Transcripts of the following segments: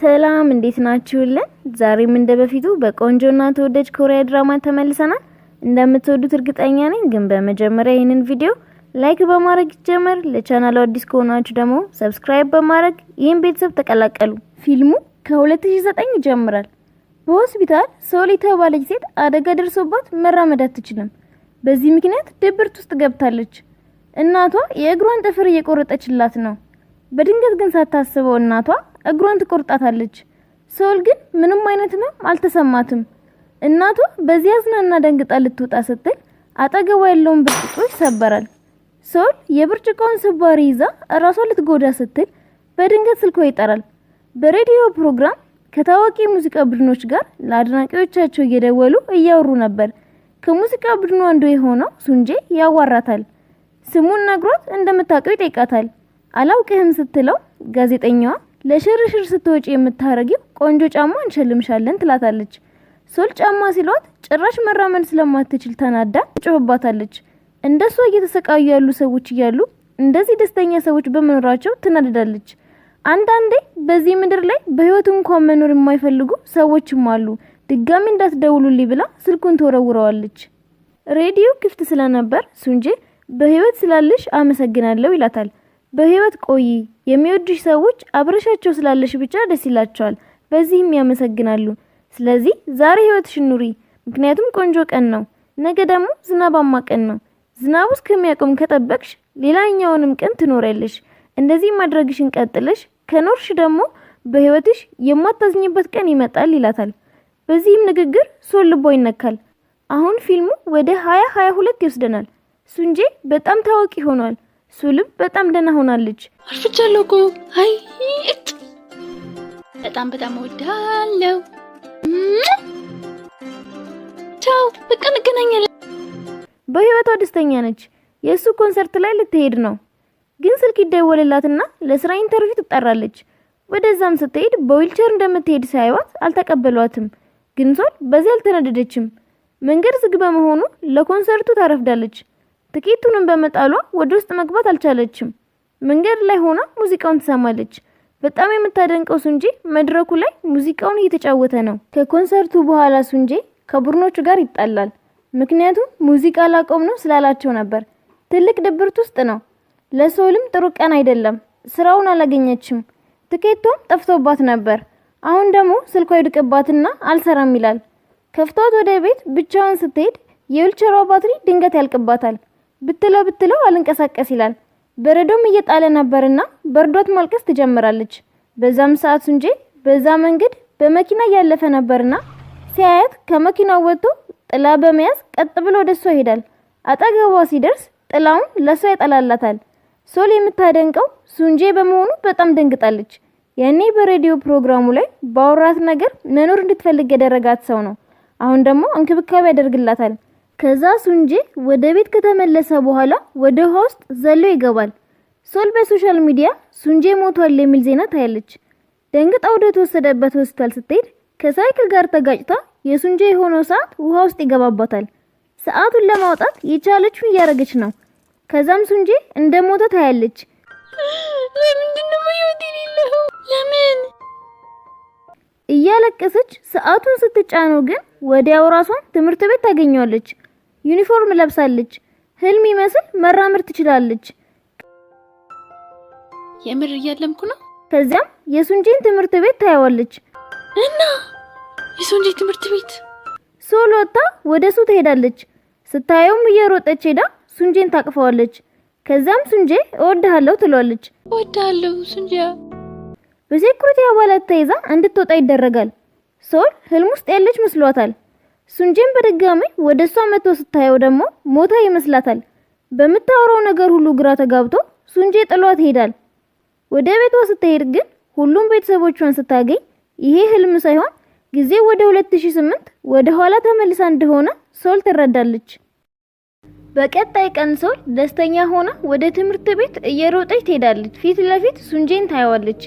ሰላም እንዴት ናችሁልን? ዛሬም እንደበፊቱ በቆንጆና ተወዳጅ ኮሪያ ድራማ ተመልሰናል። እንደምትወዱት እርግጠኛ ነኝ። ግን በመጀመሪያ ይህንን ቪዲዮ ላይክ በማድረግ ጀመር። ለቻናሉ አዲስ ከሆናችሁ ደግሞ ሰብስክራይብ በማድረግ ይህን ቤተሰብ ተቀላቀሉ። ፊልሙ ከ2009 ይጀምራል። በሆስፒታል ሶል የተባለች ሴት አደጋ ደርሶባት መራመድ አትችልም። በዚህ ምክንያት ድብርት ውስጥ ገብታለች። እናቷ የእግሯን ጥፍር እየቆረጠችላት ነው። በድንገት ግን ሳታስበው እናቷ እግሯን ትቆርጣታለች። ሶል ግን ምንም አይነት ህመም አልተሰማትም። እናቷ በዚያ አዝናና ደንግጣ ልትወጣ ስትል አጠገቧ ያለውን ብርጭቆ ይሰበራል። ሶል የብርጭቆውን ስባሪ ይዛ ራሷን ልትጎዳ ስትል በድንገት ስልኳ ይጠራል። በሬዲዮ ፕሮግራም ከታዋቂ ሙዚቃ ቡድኖች ጋር ለአድናቂዎቻቸው እየደወሉ እያወሩ ነበር። ከሙዚቃ ቡድኑ አንዱ የሆነው ሱንጄ ያዋራታል። ስሙን ነግሯት እንደምታውቀው ይጠይቃታል። አላውቅህም ስትለው ጋዜጠኛዋ ለሽርሽር ስትወጪ የምታረጊው ቆንጆ ጫማ እንሸልምሻለን ትላታለች። ሶል ጫማ ሲሏት ጭራሽ መራመድ ስለማትችል ተናዳ ጮህባታለች። እንደሷ እየተሰቃዩ ያሉ ሰዎች እያሉ እንደዚህ ደስተኛ ሰዎች በመኖራቸው ትናደዳለች። አንዳንዴ በዚህ ምድር ላይ በህይወት እንኳን መኖር የማይፈልጉ ሰዎችም አሉ። ድጋሚ እንዳትደውሉልኝ ብላ ስልኩን ተወረውረዋለች። ሬዲዮ ክፍት ስለነበር ሱንጄ በህይወት ስላለሽ አመሰግናለሁ ይላታል። በህይወት ቆይ፣ የሚወዱሽ ሰዎች አብረሻቸው ስላለሽ ብቻ ደስ ይላቸዋል፣ በዚህም ያመሰግናሉ። ስለዚህ ዛሬ ህይወትሽን ኑሪ፣ ምክንያቱም ቆንጆ ቀን ነው። ነገ ደግሞ ዝናባማ ቀን ነው። ዝናቡ እስከሚያቆም ከጠበቅሽ ሌላኛውንም ቀን ትኖሪያለሽ። እንደዚህ ማድረግሽን ቀጥለሽ ከኖርሽ ደግሞ በህይወትሽ የማታዝኝበት ቀን ይመጣል ይላታል። በዚህም ንግግር ሶል ልቧ ይነካል። አሁን ፊልሙ ወደ 2022 ይወስደናል። ሱንጄ በጣም ታዋቂ ሆኗል። ሶልም በጣም ደህና ሆናለች። አርፍቻለሁ እኮ አይ በጣም ወዳለው ቻው በቃ እንገናኛለን። በህይወቷ ደስተኛ ነች። የሱ ኮንሰርት ላይ ልትሄድ ነው። ግን ስልክ ይደወልላትና ለስራ ኢንተርቪው ትጠራለች። ወደዛም ስትሄድ በዊልቸር እንደምትሄድ ሳይዋት አልተቀበሏትም። ግን ሶል በዚህ አልተነደደችም። መንገድ ዝግ በመሆኑ ለኮንሰርቱ ታረፍዳለች። ትኬቱንም በመጣሏ ወደ ውስጥ መግባት አልቻለችም። መንገድ ላይ ሆና ሙዚቃውን ትሰማለች። በጣም የምታደንቀው ሱንጄ መድረኩ ላይ ሙዚቃውን እየተጫወተ ነው። ከኮንሰርቱ በኋላ ሱንጄ ከቡድኖቹ ጋር ይጣላል። ምክንያቱም ሙዚቃ ላቆም ነው ስላላቸው ነበር። ትልቅ ድብርት ውስጥ ነው። ለሶልም ጥሩ ቀን አይደለም። ስራውን አላገኘችም። ትኬቷም ጠፍቶባት ነበር። አሁን ደግሞ ስልኳ ይድቅባትና አልሰራም ይላል። ከፍቷት ወደ ቤት ብቻዋን ስትሄድ የዊልቸሯ ባትሪ ድንገት ያልቅባታል። ብትለው አልንቀሳቀስ ይላል። በረዶም እየጣለ ነበርና በርዷት ማልቀስ ትጀምራለች። በዛም ሰዓት ሱንጄ በዛ መንገድ በመኪና ያለፈ ነበርና ሲያያት ከመኪናው ወጥቶ ጥላ በመያዝ ቀጥ ብሎ ወደሷ ይሄዳል። አጠገቧ ሲደርስ ጥላውን ለሷ ያጠላላታል። ሶል የምታደንቀው ሱንጄ በመሆኑ በጣም ደንግጣለች። ያኔ በሬዲዮ ፕሮግራሙ ላይ ባወራት ነገር መኖር እንድትፈልግ ያደረጋት ሰው ነው። አሁን ደግሞ እንክብካቤ ያደርግላታል። ከዛ ሱንጄ ወደ ቤት ከተመለሰ በኋላ ወደ ውሃ ውስጥ ዘሎ ይገባል። ሶል በሶሻል ሚዲያ ሱንጄ ሞቷል የሚል ዜና ታያለች። ደንግጣ ወደ ተወሰደበት ሆስፒታል ስትሄድ ከሳይክል ጋር ተጋጭታ የሱንጄ የሆነው ሰዓት ውሃ ውስጥ ይገባባታል። ሰዓቱን ለማውጣት የቻለችውን እያደረገች ነው። ከዛም ሱንጄ እንደሞተ ታያለች። ለምንድነው በህይወት የሌለው? ለምን እያለቀሰች ሰዓቱን ስትጫነው ግን ወዲያው ራሷን ትምህርት ቤት ታገኘዋለች። ዩኒፎርም ለብሳለች። ህልም ይመስል መራመድ ትችላለች። የምር እያለምኩ ነው። ከዚያም የሱንጄን ትምህርት ቤት ታያዋለች እና የሱንጄ ትምህርት ቤት ሶል ወጣ ወደሱ ትሄዳለች። ስታየውም እየሮጠች ሄዳ ሱንጄን ታቅፈዋለች። ከዛም ሱንጄ እወድሃለሁ ትሏለች። እወድሃለሁ ሱንጄ። በሴኩሪቲ አባላት ተይዛ እንድትወጣ ይደረጋል። ሶል ህልም ውስጥ ያለች መስሏታል። ሱንጄን በድጋሚ ወደሷ መጥቶ ስታየው ደግሞ ሞታ ይመስላታል። በምታወራው ነገር ሁሉ ግራ ተጋብቶ ሱንጄ ጥሏት ይሄዳል። ወደ ቤቷ ስትሄድ ግን ሁሉም ቤተሰቦቿን ስታገኝ ይሄ ህልም ሳይሆን ጊዜ ወደ 2008 ወደ ኋላ ተመልሳ እንደሆነ ሶል ትረዳለች። በቀጣይ ቀን ሶል ደስተኛ ሆና ወደ ትምህርት ቤት እየሮጠች ትሄዳለች። ፊት ለፊት ሱንጄን ታያዋለች።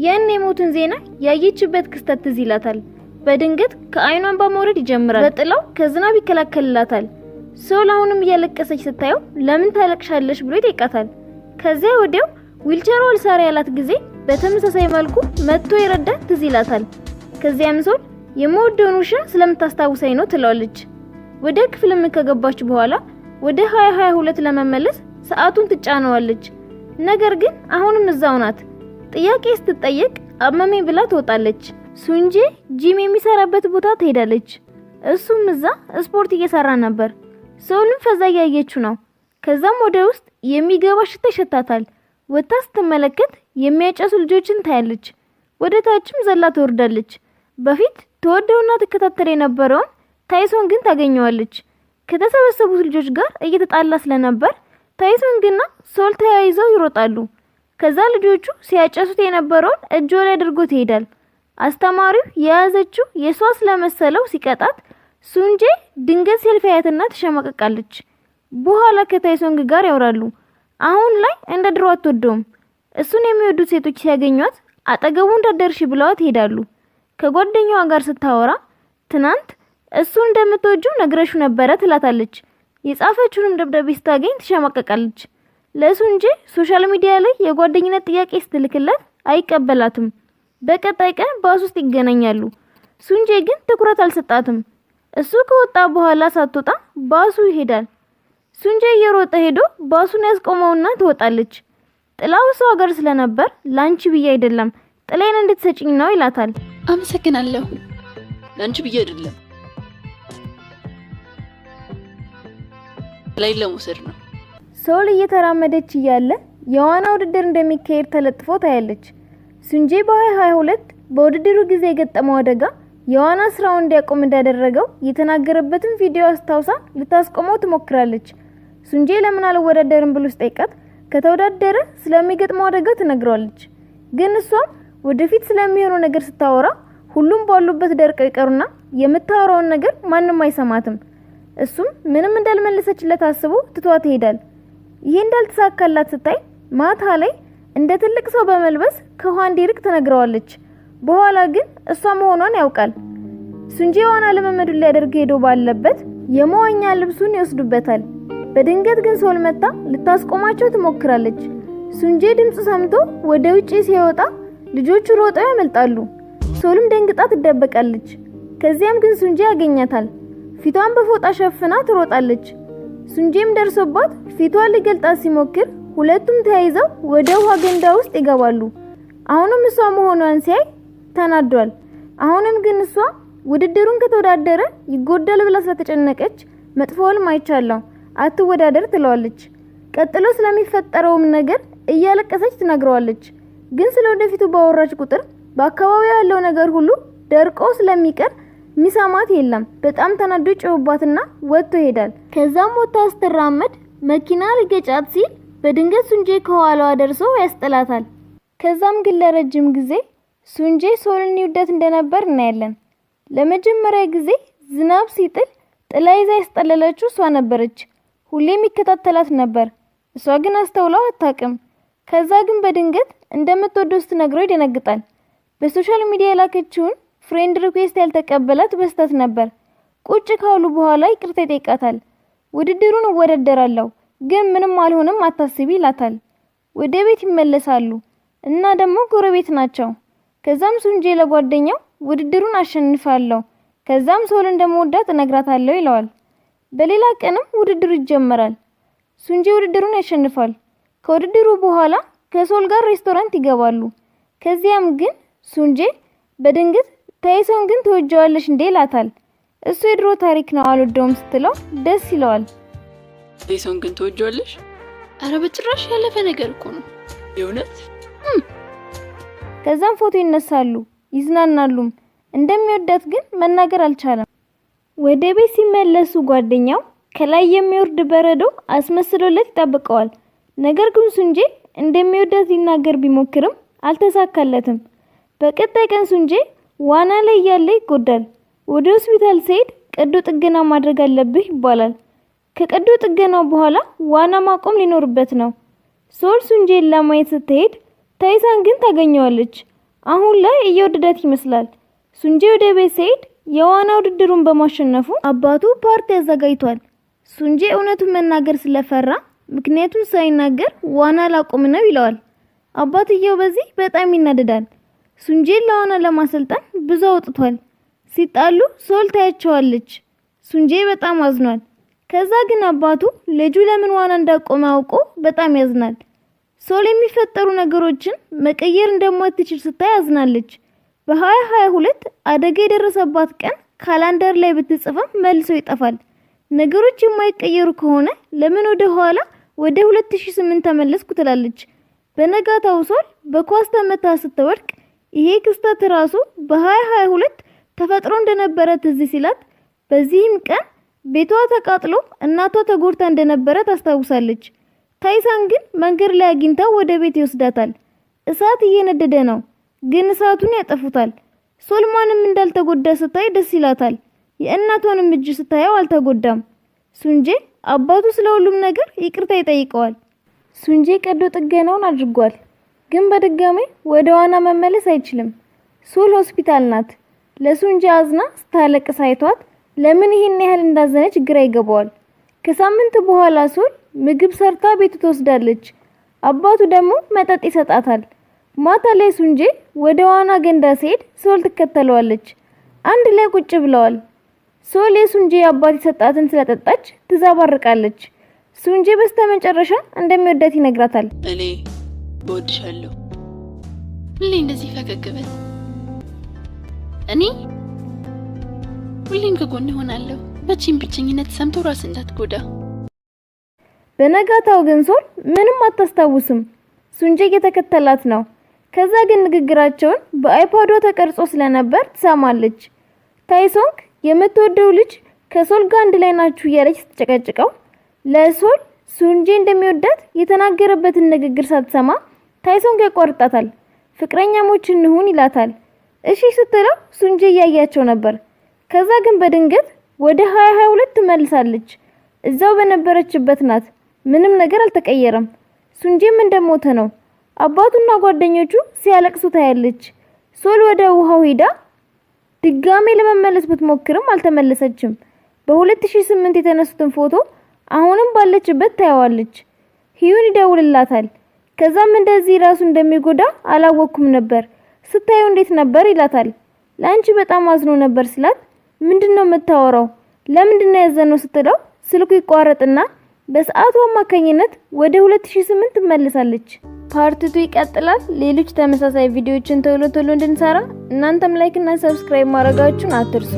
ያን የሞቱን ዜና ያየችበት ክስተት ትዝ ይላታል። በድንገት ከአይኗን በመውረድ ይጀምራል። በጥላው ከዝናብ ይከላከልላታል። ሶል አሁንም እያለቀሰች ስታየው ለምን ታለቅሻለሽ ብሎ ይጠይቃታል። ከዚያ ወዲያው ዊልቸሯ አልሰራ ያላት ጊዜ በተመሳሳይ መልኩ መጥቶ ይረዳት ትዝ ይላታል። ከዚያም ሶል የምወደውን ውሻ ስለምታስታውሰኝ ነው ትለዋለች። ወደ ክፍልም ከገባች በኋላ ወደ 2022 ለመመለስ ሰዓቱን ትጫነዋለች። ነገር ግን አሁንም እዛው ናት። ጥያቄ ስትጠየቅ አመመኝ ብላ ትወጣለች። ሱንጄ ጂም የሚሰራበት ቦታ ትሄዳለች። እሱም እዛ ስፖርት እየሰራ ነበር። ሶልም ፈዛ ያየችው ነው። ከዛም ወደ ውስጥ የሚገባ ሽታ ይሸታታል። ወጣ ስትመለከት የሚያጨሱ ልጆችን ታያለች። ወደ ታችም ዘላ ትወርዳለች። በፊት ተወደውና ተከታተለ የነበረውን ታይሶን ግን ታገኘዋለች። ከተሰበሰቡት ልጆች ጋር እየተጣላ ስለነበር ታይሶንግና ሶል ተያይዘው ይሮጣሉ። ከዛ ልጆቹ ሲያጨሱት የነበረውን እጁ ላይ አድርጎት ይሄዳል። አስተማሪው የያዘችው የሷ ስለመሰለው ሲቀጣት ሱንጄ ድንገት ሴልፊያትና ተሸማቀቃለች። በኋላ ከታይሶንግ ጋር ያወራሉ። አሁን ላይ እንደ ድሮ አትወደውም። እሱን የሚወዱት ሴቶች ሲያገኟት አጠገቡ እንዳደርሽ ብለዋት ይሄዳሉ። ከጓደኛዋ ጋር ስታወራ ትናንት እሱ እንደምትወጁ ነግረሹ ነበረ ትላታለች። የጻፈችውንም ደብዳቤ ስታገኝ ተሸማቀቃለች። ለሱንጄ ሶሻል ሚዲያ ላይ የጓደኝነት ጥያቄ ስትልክለት አይቀበላትም። በቀጣይ ቀን ባስ ውስጥ ይገናኛሉ። ሱንጄ ግን ትኩረት አልሰጣትም። እሱ ከወጣ በኋላ ሳትወጣ ባሱ ይሄዳል። ሱንጄ እየሮጠ ሄዶ ባሱን ያስቆመውና ትወጣለች። ጥላው ሰው ጋር ስለነበር ላንቺ ብዬ አይደለም ጥላዬን እንድትሰጪኝ ነው ይላታል። አመሰግናለሁ። ላንቺ ብዬ አይደለም ላይ ለመውሰድ ነው። ሶል እየተራመደች እያለ የዋና ውድድር እንደሚካሄድ ተለጥፎ ታያለች። ሱንጄ በ2022 በውድድሩ ጊዜ የገጠመው አደጋ የዋና ስራውን እንዲያቆም እንዳደረገው የተናገረበትን ቪዲዮ አስታውሳ ልታስቆመው ትሞክራለች። ሱንጄ ለምን አልወዳደርም ብሎ ሲጠይቃት ከተወዳደረ ስለሚገጥመው አደጋ ትነግረዋለች። ግን እሷም ወደፊት ስለሚሆነው ነገር ስታወራ ሁሉም ባሉበት ደርቀው ይቀሩና የምታወራውን ነገር ማንም አይሰማትም። እሱም ምንም እንዳልመለሰችለት አስቦ ትቷት ይሄዳል። ይሄ እንዳልተሳካላት ስታይ ማታ ላይ እንደ ትልቅ ሰው በመልበስ ከውሃ እንዲርቅ ትነግረዋለች። በኋላ ግን እሷ መሆኗን ያውቃል። ሱንጄ ዋና ልምምዱን ሊያደርግ ሄዶ ባለበት የመዋኛ ልብሱን ይወስዱበታል። በድንገት ግን ሶል መጣ ልታስቆማቸው ትሞክራለች። ሱንጄ ድምጽ ሰምቶ ወደ ውጪ ሲወጣ ልጆቹ ሮጠው ያመልጣሉ። ሶልም ደንግጣ ትደበቃለች። ከዚያም ግን ሱንጄ ያገኛታል። ፊቷን በፎጣ ሸፍና ትሮጣለች። ሱንጄም ደርሶባት ፊቷን ሊገልጣት ሲሞክር ሁለቱም ተያይዘው ወደ ውሃ ገንዳ ውስጥ ይገባሉ። አሁንም እሷ መሆኗን ሲያይ ተናዷል። አሁንም ግን እሷ ውድድሩን ከተወዳደረ ይጎዳል ብላ ስለተጨነቀች መጥፎውንም አይቻለው አትወዳደር ትለዋለች። ቀጥሎ ስለሚፈጠረውም ነገር እያለቀሰች ትነግረዋለች። ግን ስለወደፊቱ ባወራች ቁጥር በአካባቢው ያለው ነገር ሁሉ ደርቆ ስለሚቀር ሚሳማት የለም። በጣም ተናዶ ጮህባትና ወጥቶ ይሄዳል። ከዛም ወጣ ስትራመድ መኪና ሊገጫት ሲል በድንገት ሱንጄ ከኋላዋ ደርሶ ያስጠላታል። ከዛም ግን ለረጅም ጊዜ ሱንጄ ሶልን ይወዳት እንደነበር እናያለን። ለመጀመሪያ ጊዜ ዝናብ ሲጥል ጥላ ይዛ ያስጠለለችው እሷ ነበረች። ሁሌም ይከታተላት ነበር። እሷ ግን አስተውለው አታውቅም። ከዛ ግን በድንገት እንደምትወደው ስትነግረው ይደነግጣል። በሶሻል ሚዲያ የላከችውን ፍሬንድ ሪኩዌስት ያልተቀበላት በስተት ነበር። ቁጭ ካሉ በኋላ ይቅርታ ይጠይቃታል። ውድድሩን እወዳደራለሁ ግን ምንም አልሆንም አታስቢ ይላታል። ወደ ቤት ይመለሳሉ እና ደግሞ ጎረቤት ናቸው። ከዛም ሱንጄ ለጓደኛው ውድድሩን አሸንፋለሁ ከዛም ሶል እንደምወዳት እነግራታለሁ ይለዋል። በሌላ ቀንም ውድድሩ ይጀመራል። ሱንጄ ውድድሩን ያሸንፋል። ከውድድሩ በኋላ ከሶል ጋር ሬስቶራንት ይገባሉ። ከዚያም ግን ሱንጄ በድንገት ታይሶን ግን ተወጀዋለሽ እንዴ ይላታል። እሱ የድሮ ታሪክ ነው አልወደውም ስትለው ደስ ይለዋል። ታይሶን ግን ተወጀዋለሽ? አረ በጭራሽ ያለፈ ነገር እኮ ነው የእውነት። ከዛም ፎቶ ይነሳሉ ይዝናናሉ። እንደሚወዳት ግን መናገር አልቻለም። ወደ ቤት ሲመለሱ ጓደኛው ከላይ የሚወርድ በረዶ አስመስሎለት ይጠብቀዋል። ነገር ግን ሱንጄ እንደሚወዳት ሊናገር ቢሞክርም አልተሳካለትም። በቀጣይ ቀን ሱንጄ ዋና ላይ ያለ ይጎዳል። ወደ ሆስፒታል ሲሄድ ቀዶ ጥገና ማድረግ አለብህ ይባላል። ከቀዶ ጥገናው በኋላ ዋና ማቆም ሊኖርበት ነው። ሶል ሱንጄን ለማየት ስትሄድ ታይሳን ግን ታገኘዋለች። አሁን ላይ እየወደዳት ይመስላል። ሱንጄ ወደ ቤት ሲሄድ የዋና ውድድሩን በማሸነፉ አባቱ ፓርቲ አዘጋጅቷል። ሱንጄ እውነቱን መናገር ስለፈራ ምክንያቱም ሳይናገር ዋና ላቆም ነው ይለዋል። አባትየው በዚህ በጣም ይናደዳል። ሱንጄን ለዋና ለማሰልጠን ብዙ አውጥቷል። ሲጣሉ ሶል ታያቸዋለች። ሱንጄ በጣም አዝኗል። ከዛ ግን አባቱ ልጁ ለምን ዋና እንዳቆመ አውቆ በጣም ያዝናል። ሶል የሚፈጠሩ ነገሮችን መቀየር እንደማትችል ስታይ ያዝናለች። በ2022 አደጋ የደረሰባት ቀን ካላንደር ላይ ብትጽፍም መልሶ ይጠፋል። ነገሮች የማይቀየሩ ከሆነ ለምን ወደ ኋላ ወደ 2008 ተመለስኩ ትላለች። በነጋታው ሶል በኳስ ተመታ ስትወድቅ ይሄ ክስተት ራሱ በ2022 ተፈጥሮ እንደነበረ ትዝ ሲላት በዚህም ቀን ቤቷ ተቃጥሎ እናቷ ተጎድታ እንደነበረ ታስታውሳለች። ታይሳን ግን መንገድ ላይ አግኝታው ወደ ቤት ይወስዳታል። እሳት እየነደደ ነው፣ ግን እሳቱን ያጠፉታል። ሶል ማንም እንዳልተጎዳ ስታይ ደስ ይላታል። የእናቷንም እጅ ስታየው አልተጎዳም። ሱንጄ አባቱ ስለሁሉም ነገር ይቅርታ ይጠይቀዋል። ሱንጄ ቀዶ ጥገናውን አድርጓል፣ ግን በድጋሚ ወደ ዋና መመለስ አይችልም። ሶል ሆስፒታል ናት። ለሱንጄ አዝና ስታለቅስ አይቷት ለምን ይሄን ያህል እንዳዘነች ግራ ይገባዋል። ከሳምንት በኋላ ሶል ምግብ ሰርታ ቤቱ ትወስዳለች። አባቱ ደግሞ መጠጥ ይሰጣታል። ማታ ላይ ሱንጄ ወደ ዋና ገንዳ ሲሄድ ሶል ትከተለዋለች። አንድ ላይ ቁጭ ብለዋል። ሶል የሱንጄ አባት የሰጣትን ስለጠጣች ትዛባርቃለች። ሱንጄ በስተመጨረሻ እንደሚወዳት ይነግራታል። እኔ እወድሻለሁ። ሁሌ እንደዚህ ፈገግ በል። እኔ ሁሌም ከጎን እሆናለሁ። መቼም ብቸኝነት ሰምቶ ራስ እንዳትጎዳ። በነጋታው ግን ሶል ምንም አታስታውስም። ሱንጄ እየተከተላት ነው። ከዛ ግን ንግግራቸውን በአይፓዷ ተቀርጾ ስለነበር ትሰማለች። ታይሶንግ የምትወደው ልጅ ከሶል ጋር አንድ ላይ ናችሁ እያለች ስትጨቀጭቀው ለሶል ሱንጄ እንደሚወዳት የተናገረበትን ንግግር ሳትሰማ ታይሶንግ ያቋርጣታል። ፍቅረኛሞች እንሁን ይላታል። እሺ ስትለው ሱንጄ እያያቸው ነበር። ከዛ ግን በድንገት ወደ 2022 ትመልሳለች። እዛው በነበረችበት ናት። ምንም ነገር አልተቀየረም። ሱንጄም እንደሞተ ነው። አባቱና ጓደኞቹ ሲያለቅሱ ታያለች። ሶል ወደ ውሃው ሄዳ ድጋሜ ለመመለስ ብትሞክርም አልተመለሰችም። በ2008 የተነሱትን ፎቶ አሁንም ባለችበት ታያዋለች። ሂዩን ይደውልላታል። ከዛም እንደዚህ ራሱ እንደሚጎዳ አላወኩም ነበር፣ ስታዩ እንዴት ነበር ይላታል። ላንቺ በጣም አዝኖ ነበር ስላት ምንድነው የምታወራው? ለምንድነው ያዘነው ስትለው ስልኩ ይቋረጥና በሰዓቱ አማካኝነት ወደ 2008 ትመለሳለች። ፓርት 2 ይቀጥላል። ሌሎች ተመሳሳይ ቪዲዮዎችን ቶሎ ቶሎ እንድንሰራ እናንተም ላይክ እና ሰብስክራይብ ማድረጋችሁን አትርሱ።